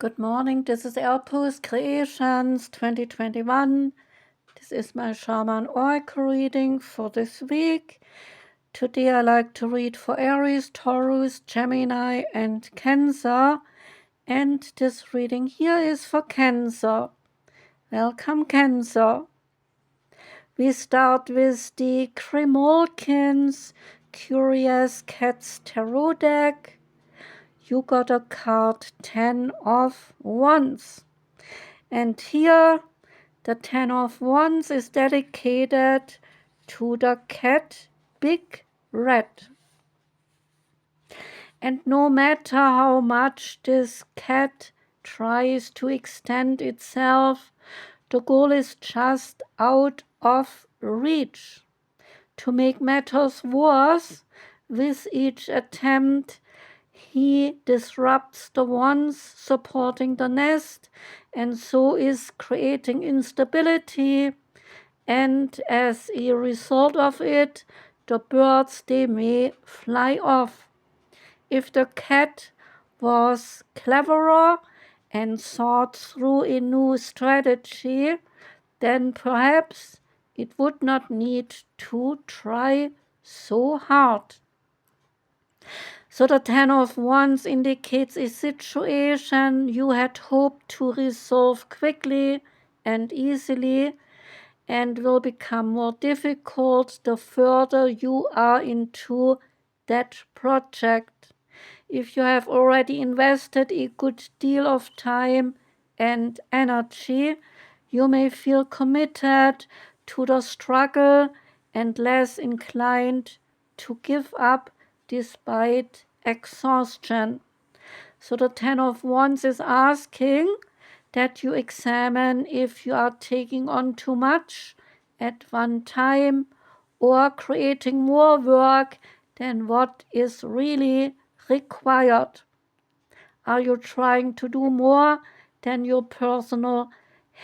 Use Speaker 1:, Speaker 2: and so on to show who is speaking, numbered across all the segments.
Speaker 1: Good morning, this is Outpost Creations 2021. This is my Shaman Oracle reading for this week. Today I like to read for Aries, Taurus, Gemini and Cancer. And this reading here is for Cancer. Welcome, Cancer. We start with the Grimalkin's Curious Cats Tarot deck. You got a card 10 of Wands. And here the 10 of Wands is dedicated to the cat Big Red. And no matter how much this cat tries to extend itself, the goal is just out of reach. To make matters worse, with each attempt, he disrupts the ones supporting the nest and so is creating instability, and as a result of it, the birds, they may fly off. If the cat was cleverer and thought through a new strategy, then perhaps it would not need to try so hard. So the 10 of Wands indicates a situation you had hoped to resolve quickly and easily, and will become more difficult the further you are into that project. If you have already invested a good deal of time and energy, you may feel committed to the struggle and less inclined to give up despite exhaustion. So the 10 of Wands is asking that you examine if you are taking on too much at one time or creating more work than what is really required. Are you trying to do more than your personal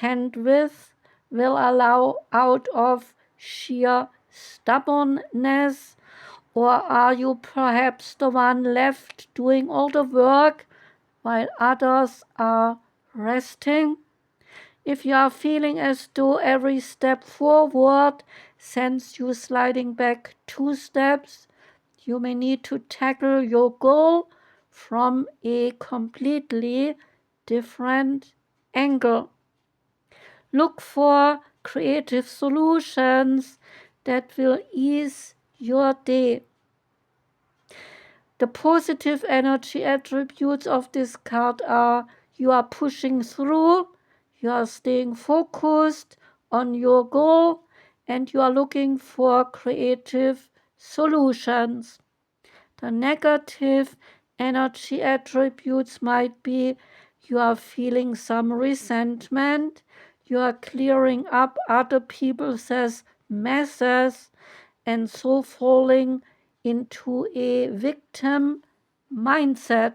Speaker 1: bandwidth will allow out of sheer stubbornness? Or are you perhaps the one left doing all the work while others are resting? If you are feeling as though every step forward sends you sliding back 2 steps, you may need to tackle your goal from a completely different angle. Look for creative solutions that will ease your day. The positive energy attributes of this card are: you are pushing through, you are staying focused on your goal, and you are looking for creative solutions. The negative energy attributes might be: you are feeling some resentment, you are clearing up other people's messes, and so falling into a victim mindset.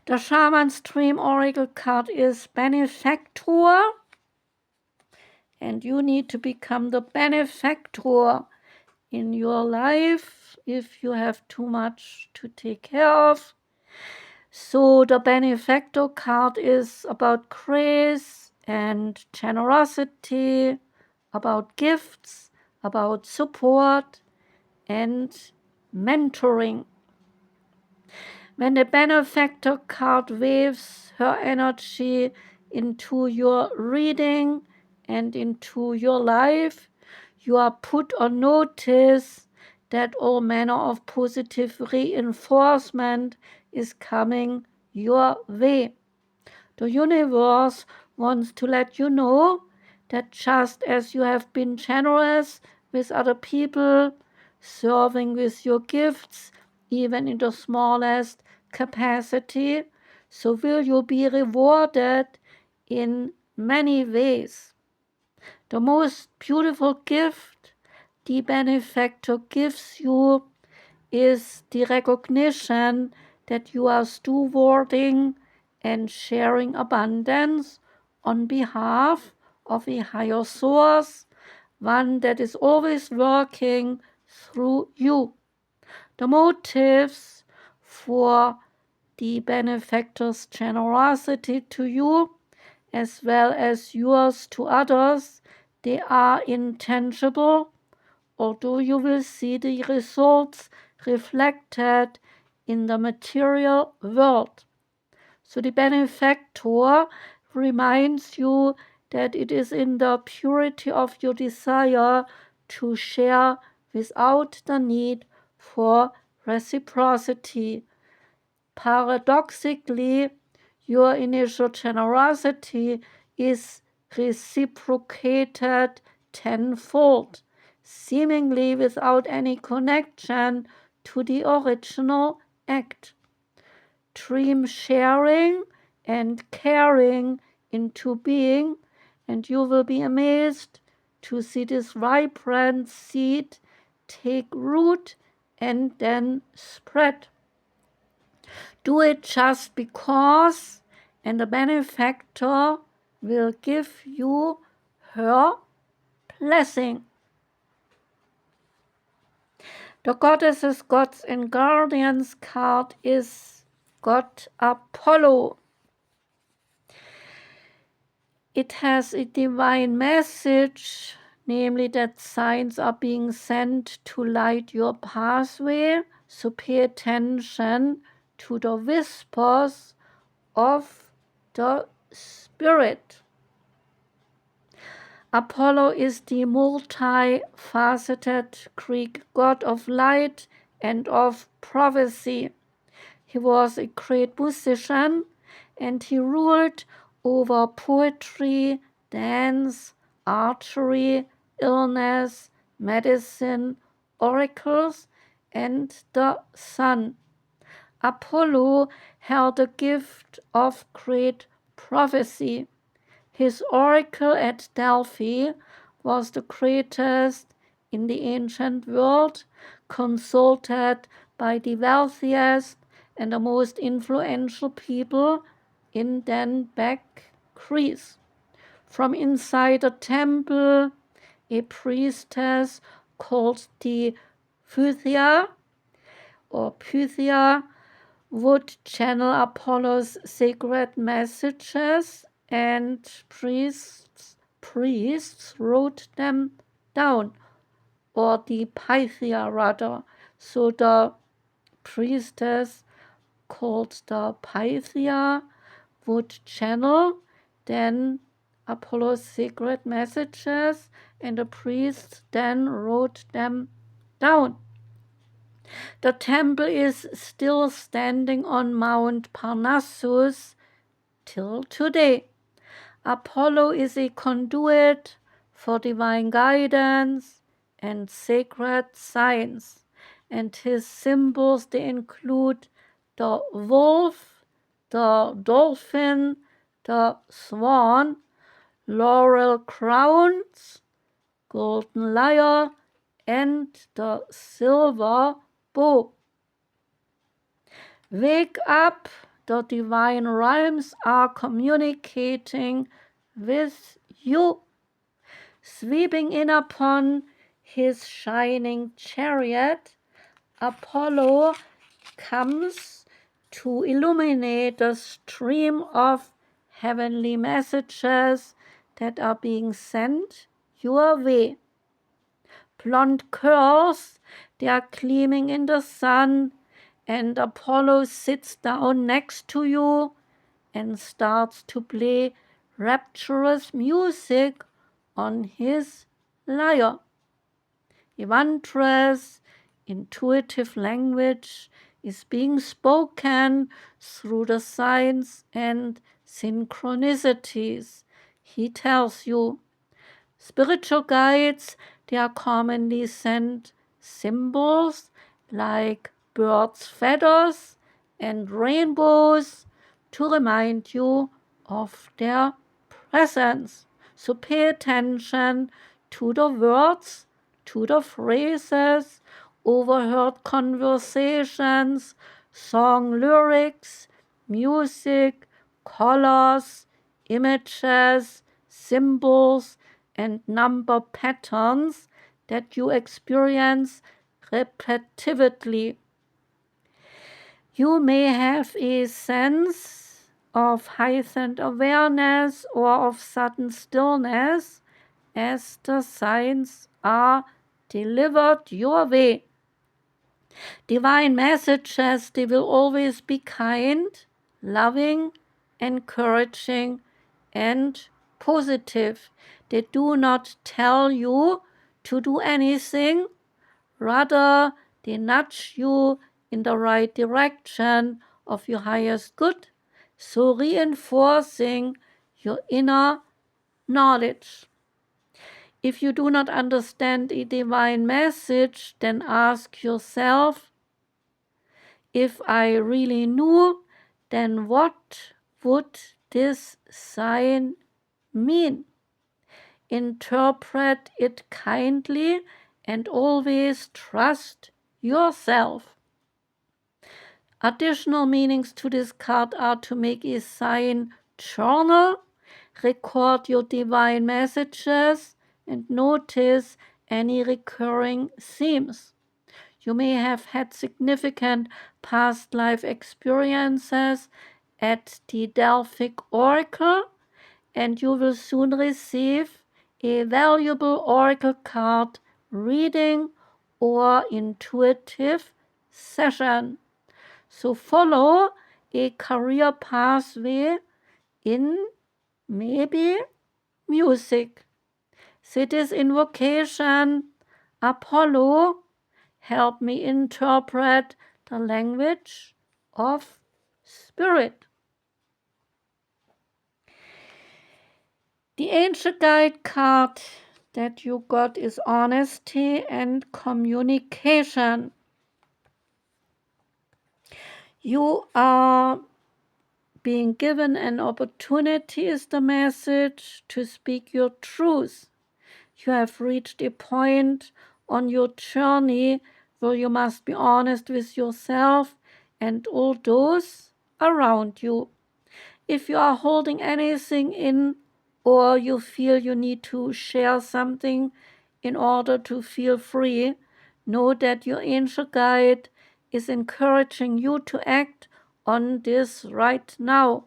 Speaker 1: The Shaman's Dream Oracle card is Benefactor, and you need to become the benefactor in your life if you have too much to take care of. So the Benefactor card is about grace and generosity, about gifts, about support and mentoring. When the Benefactor card waves her energy into your reading and into your life, you are put on notice that all manner of positive reinforcement is coming your way. The universe wants to let you know that just as you have been generous with other people, serving with your gifts, even in the smallest capacity, so will you be rewarded in many ways. The most beautiful gift the Benefactor gives you is the recognition that you are stewarding and sharing abundance on behalf of a higher source, one that is always working through you. The motives for the benefactor's generosity to you, as well as yours to others, they are intangible, although you will see the results reflected in the material world. So the benefactor reminds you that it is in the purity of your desire to share without the need for reciprocity. Paradoxically, your initial generosity is reciprocated tenfold, seemingly without any connection to the original act. Dream sharing and caring into being, and you will be amazed to see this vibrant seed take root and then spread. Do it just because, and the benefactor will give you her blessing. The Goddesses, Gods, and Guardians card is God Apollo. It has a divine message, namely that signs are being sent to light your pathway, so pay attention to the whispers of the Spirit. Apollo is the multifaceted Greek god of light and of prophecy. He was a great musician, and he ruled over poetry, dance, archery, illness, medicine, oracles, and the sun. Apollo held the gift of great prophecy. His oracle at Delphi was the greatest in the ancient world, consulted by the wealthiest and the most influential people in then back Greece. From inside the temple, a priestess called the Pythia would channel Apollo's sacred messages, and priests wrote them down, or the Pythia rather. So the priestess called the Pythia would channel then Apollo's sacred messages, and the priests then wrote them down. The temple is still standing on Mount Parnassus till today. Apollo is a conduit for divine guidance and sacred signs, and his symbols, they include the wolf, the dolphin, the swan, laurel crowns, golden lyre, and the silver bow. Wake up, the divine realms are communicating with you. Sweeping in upon his shining chariot, Apollo comes to illuminate the stream of heavenly messages that are being sent your way. Blonde curls, they are gleaming in the sun, and Apollo sits down next to you and starts to play rapturous music on his lyre. A wondrous, intuitive language is being spoken through the signs and synchronicities. He tells you, spiritual guides, they are commonly sent symbols like birds' feathers and rainbows to remind you of their presence. So pay attention to the words, to the phrases, overheard conversations, song lyrics, music, colors, images, symbols, and number patterns that you experience repetitively. You may have a sense of heightened awareness or of sudden stillness as the signs are delivered your way. Divine messages, they will always be kind, loving, encouraging, and positive. They do not tell you to do anything, rather they nudge you in the right direction of your highest good, so reinforcing your inner knowledge. If you do not understand a divine message, then ask yourself, if I really knew, then what would this sign mean? Interpret it kindly and always trust yourself. Additional meanings to this card are to make a sign journal, record your divine messages, and notice any recurring themes. You may have had significant past life experiences at the Delphic Oracle, and you will soon receive a valuable oracle card reading or intuitive session. So follow a career pathway in maybe music. City's invocation, Apollo, help me interpret the language of spirit. The angel guide card that you got is honesty and communication. You are being given an opportunity, is the message, to speak your truth. You have reached a point on your journey where you must be honest with yourself and all those around you. If you are holding anything in, or you feel you need to share something in order to feel free, know that your angel guide is encouraging you to act on this right now.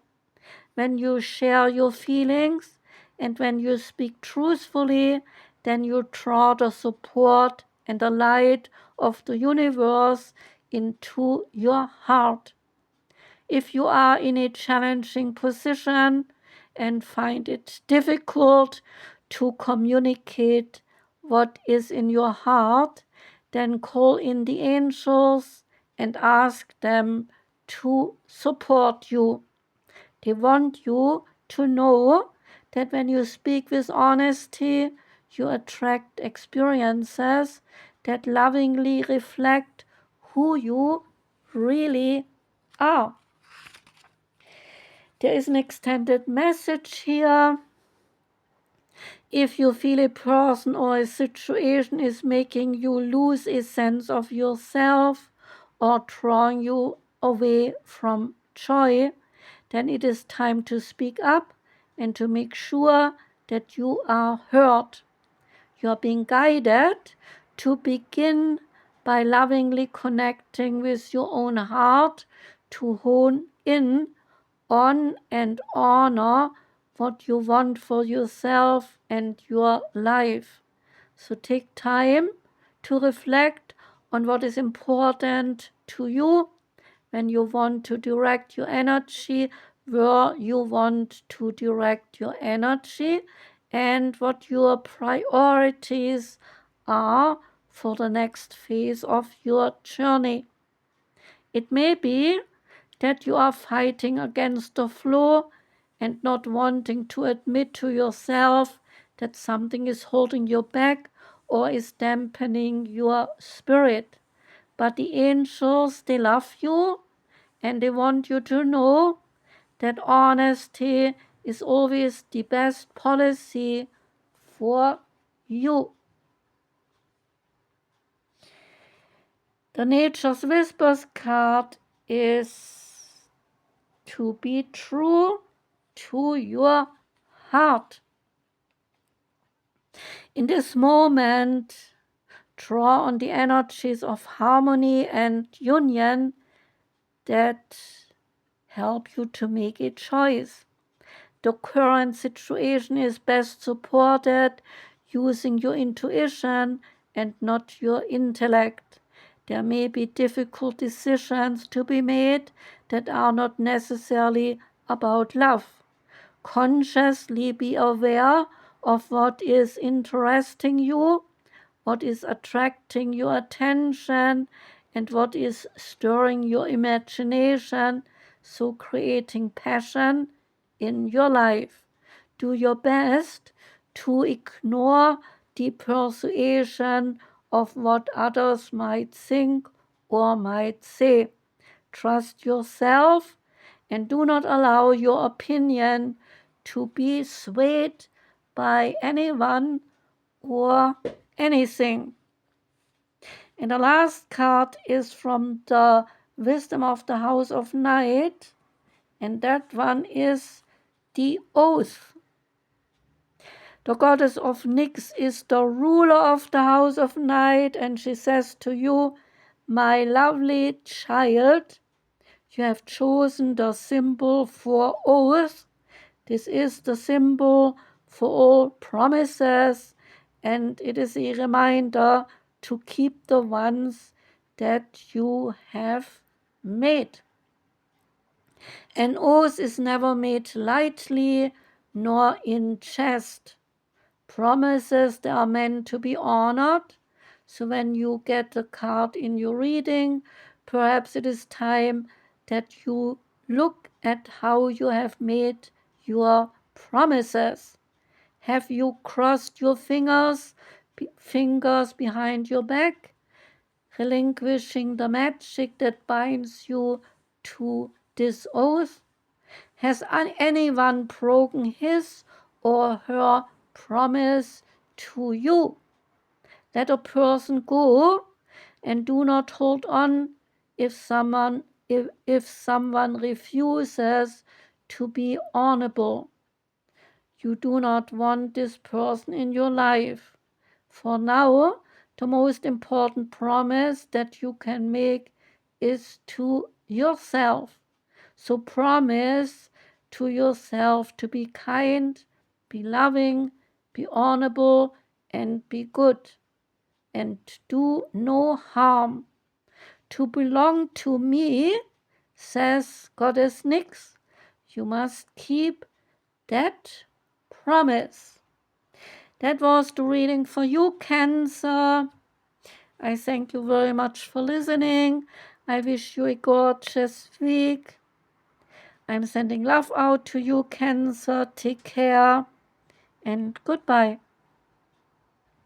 Speaker 1: When you share your feelings and when you speak truthfully, then you draw the support and the light of the universe into your heart. If you are in a challenging position and find it difficult to communicate what is in your heart, then call in the angels and ask them to support you. They want you to know that when you speak with honesty, you attract experiences that lovingly reflect who you really are. There is an extended message here. If you feel a person or a situation is making you lose a sense of yourself or drawing you away from joy, then it is time to speak up and to make sure that you are heard. You are being guided to begin by lovingly connecting with your own heart, to hone in on and honor what you want for yourself and your life. So take time to reflect on what is important to you when you want to direct your energy, where you want to direct your energy, and what your priorities are for the next phase of your journey. It may be that you are fighting against the flow and not wanting to admit to yourself that something is holding you back or is dampening your spirit. But the angels, they love you and they want you to know that honesty is always the best policy for you. The Nature's Whispers card is to be true to your heart. In this moment, draw on the energies of harmony and union that help you to make a choice. The current situation is best supported using your intuition and not your intellect. There may be difficult decisions to be made that are not necessarily about love. Consciously be aware of what is interesting you, what is attracting your attention, and what is stirring your imagination, so creating passion in your life. Do your best to ignore the persuasion of what others might think or might say. Trust yourself and do not allow your opinion to be swayed by anyone or anything. And the last card is from the Wisdom of the House of Night, and that one is the Oath. The goddess of Nyx is the ruler of the House of Night, and she says to you, my lovely child, you have chosen the symbol for oath. This is the symbol for all promises, and it is a reminder to keep the ones that you have made. An oath is never made lightly nor in jest. Promises, they are meant to be honored. So when you get a card in your reading, perhaps it is time that you look at how you have made your promises. Have you crossed your fingers behind your back, relinquishing the magic that binds you to this oath? Has anyone broken his or her promise to you? Let a person go and do not hold on if someone refuses to be honorable. You do not want this person in your life. For now, the most important promise that you can make is to yourself. So promise to yourself to be kind, be loving, be honorable, and be good, and do no harm. To belong to me, says Goddess Nyx, you must keep that promise. That was the reading for you, Cancer. I thank you very much for listening. I wish you a gorgeous week. I'm sending love out to you, Cancer. Take care and goodbye.